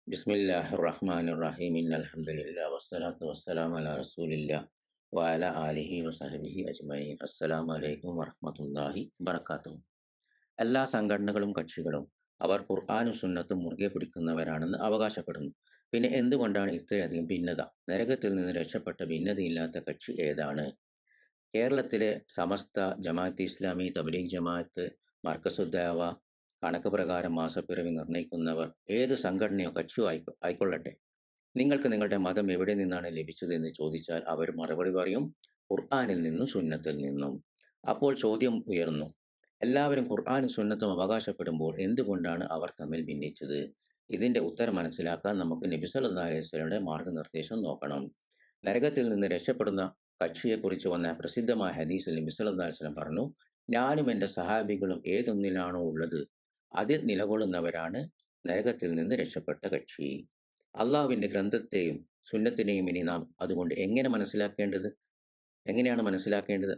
ബിസ്മില്ലാഹിർ റഹ്മാനിർ റഹീം. ഇന്നൽഹംദുലില്ലാഹി വസ്സലാത്തു വസ്സലാമു അലാ റസൂലില്ലാഹി വഅലാ ആലിഹി വസഹ്ബിഹി അജ്മഈൻ. അസ്സലാമു അലൈക്കും വറഹ്മത്തുള്ളാഹി വബറകാതുഹു. എല്ലാ സംഘടനകളും കക്ഷികളും അവർ ഖുർആനും സുന്നത്തും മുറുകെ പിടിക്കുന്നവരാണെന്ന് അവകാശപ്പെടുന്നു. പിന്നെ എന്തുകൊണ്ടാണ് ഇത്രയധികം ഭിന്നത? നരകത്തിൽ നിന്ന് രക്ഷപ്പെട്ട ഭിന്നതയില്ലാത്ത കക്ഷി ഏതാണ്? കേരളത്തിലെ സമസ്ത, ജമാഅത്തെ ഇസ്ലാമി, തബ്ലീഗ് ജമാഅത്ത്, മർക്കസുദ്ദഅവ, കണക്ക് പ്രകാരം മാസപ്പിറവി നിർണ്ണയിക്കുന്നവർ, ഏത് സംഘടനയോ കക്ഷിയോ ആയിക്കൊള്ളട്ടെ, നിങ്ങൾക്ക് നിങ്ങളുടെ മതം എവിടെ നിന്നാണ് ലഭിച്ചതെന്ന് ചോദിച്ചാൽ അവർ മറുപടി പറയും, ഖുർആനിൽ നിന്നും സുന്നത്തിൽ നിന്നും. അപ്പോൾ ചോദ്യം ഉയർന്നു, എല്ലാവരും ഖുർആനും സുന്നത്തും അവകാശപ്പെടുമ്പോൾ എന്തുകൊണ്ടാണ് അവർ തമ്മിൽ ഭിന്നിച്ചത്? ഇതിന്റെ ഉത്തരം മനസ്സിലാക്കാൻ നമുക്ക് നബി സല്ലല്ലാഹു അലൈഹി വസല്ലമയുടെ മാർഗനിർദ്ദേശം നോക്കണം. നരകത്തിൽ നിന്ന് രക്ഷപ്പെടുന്ന കക്ഷിയെക്കുറിച്ച് വന്ന പ്രസിദ്ധമായ ഹദീസിൽ നബി സല്ലല്ലാഹു അലൈഹി വസല്ലം പറഞ്ഞു, ഞാനും എൻ്റെ സഹാബികളും ഏതൊന്നിലാണോ ഉള്ളത് അതിൽ നിലകൊള്ളുന്നവരാണ് നരകത്തിൽ നിന്ന് രക്ഷപ്പെട്ട കക്ഷി. അള്ളാഹുവിൻ്റെ ഗ്രന്ഥത്തെയും സുന്നത്തിനെയും ഇനി നാം അതുകൊണ്ട് എങ്ങനെയാണ് മനസ്സിലാക്കേണ്ടത്?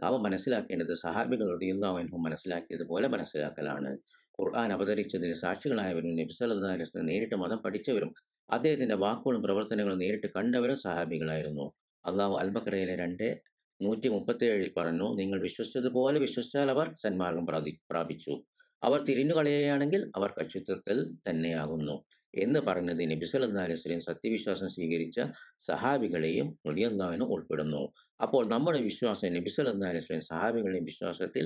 അവ മനസ്സിലാക്കേണ്ടത് സഹാബികൾ റളിയല്ലാഹു അൻഹും മനസ്സിലാക്കിയതുപോലെ മനസ്സിലാക്കലാണ്. ഖുർആൻ അവതരിച്ചതിന് സാക്ഷികളായവരും നബി സല്ലല്ലാഹു അലൈഹി വസല്ലം നേരിട്ട് മതം പഠിച്ചവരും അദ്ദേഹത്തിന്റെ വാക്കുകളും പ്രവർത്തനങ്ങളും നേരിട്ട് കണ്ടവരും സഹാബികളായിരുന്നു. അള്ളാഹു അൽ ബഖറയിലെ 2:137 പറഞ്ഞു, നിങ്ങൾ വിശ്വസിച്ചതുപോലെ വിശ്വസിച്ചാൽ അവർ സന്മാർഗം പ്രാപിച്ചു. അവർ തിരിഞ്ഞുകളയുകയാണെങ്കിൽ അവർ കക്ഷിത്വത്തിൽ തന്നെയാകുന്നു എന്ന് പറഞ്ഞത് നബി സല്ലല്ലാഹു അലൈഹി വസല്ലം സത്യവിശ്വാസം സ്വീകരിച്ച സഹാബികളെയും റളിയല്ലാഹു അൻഹു ഉൾപ്പെടുന്നു. അപ്പോൾ നമ്മുടെ വിശ്വാസം നബി സല്ലല്ലാഹു അലൈഹി വസല്ലം സഹാബികളുടെയും വിശ്വാസത്തിൽ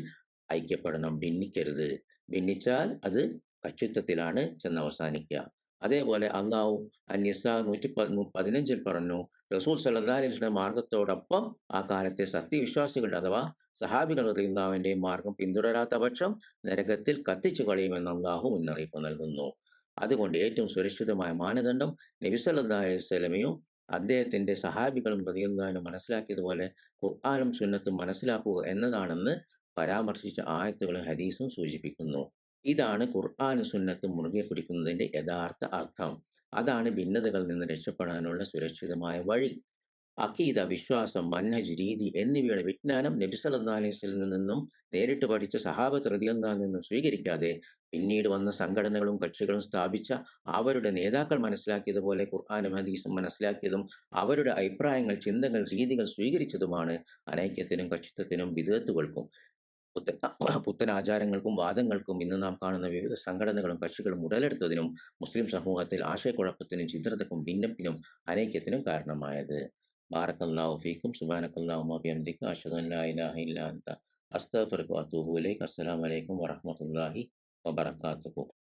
ഐക്യപ്പെടണം, ഭിന്നിക്കരുത്. ഭിന്നിച്ചാൽ അത് കക്ഷിത്വത്തിലാണ് ചെന്നവസാനിക്കുക. അതേപോലെ അള്ളാഹു അൻ-നിസാ 115 പറഞ്ഞു, റസൂൽ സല്ലല്ലാഹു അലൈഹി വസല്ലം മാർഗത്തോടൊപ്പം ആ കാലത്തെ സത്യവിശ്വാസികളുടെ അഥവാ സഹാബികൾ റളിയല്ലാഹുവിന്റെ മാർഗം പിന്തുടരാത്ത പക്ഷം നരകത്തിൽ കത്തിച്ചു കളയുമെന്ന് അള്ളാഹു മുന്നറിയിപ്പ് നൽകുന്നു. അതുകൊണ്ട് ഏറ്റവും സുരക്ഷിതമായ മാനദണ്ഡം നബി സല്ലല്ലാഹു അലൈഹി വസല്ലമയും അദ്ദേഹത്തിന്റെ സഹാബികളും റളിയല്ലാഹു അൻഹും മനസ്സിലാക്കിയതുപോലെ ഖുർആനും സുന്നത്തും മനസ്സിലാക്കുക എന്നതാണെന്ന് പരാമർശിച്ച ആയത്തുകളും ഹദീസും സൂചിപ്പിക്കുന്നു. ഇതാണ് ഖുർആനും സുന്നത്തും മുറുകെ പിടിക്കുന്നതിന്റെ യഥാർത്ഥ അർത്ഥം. അതാണ് ഭിന്നതകളിൽ നിന്ന് രക്ഷപ്പെടാനുള്ള സുരക്ഷിതമായ വഴി. അഖീദ, വിശ്വാസം, മൻഹജ്, രീതി എന്നിവയുടെ വിജ്ഞാനം നബി സല്ലല്ലാഹു അലൈഹി വസല്ലമയിൽ നിന്നും നേരിട്ട് പഠിച്ച സഹാബത്ത് റളിയല്ലാഹു അൻഹും നിന്നും സ്വീകരിക്കാതെ പിന്നീട് വന്ന സംഘടനകളും കക്ഷികളും സ്ഥാപിച്ച അവരുടെ നേതാക്കൾ മനസ്സിലാക്കിയതുപോലെ ഖുർആനും ഹദീസും മനസ്സിലാക്കിയതും അവരുടെ അഭിപ്രായങ്ങൾ, ചിന്തകൾ, രീതികൾ സ്വീകരിച്ചതുമാണ് അനൈക്യത്തിനും കക്ഷിത്വത്തിനും ബിദ്അത്തുകൾക്കും പുത്തൻ ആചാരങ്ങൾക്കും വാദങ്ങൾക്കും ഇന്ന് നാം കാണുന്ന വിവിധ സംഘടനകളും കക്ഷികളും ഉടലെടുത്തതിനും മുസ്ലിം സമൂഹത്തിൽ ആശയക്കുഴപ്പത്തിനും ചിത്രതക്കും ഭിന്നപ്പിനും അനൈക്യത്തിനും കാരണമായത്. ബാറക്കല്ലാഹു ഫീക്കും. സുബ്ഹാനക്കല്ലാഹുമ്മ വബിഹംദിക അശ്ഹദു അൻ ലാ ഇലാഹ ഇല്ലാ അൻത അസ്തഗ്ഫിറുക വഅതൂബു ഇലൈക്. അസ്സലാമു അലൈക്കും വറഹ്മത്തുള്ളാഹി വബറകാതുഹു.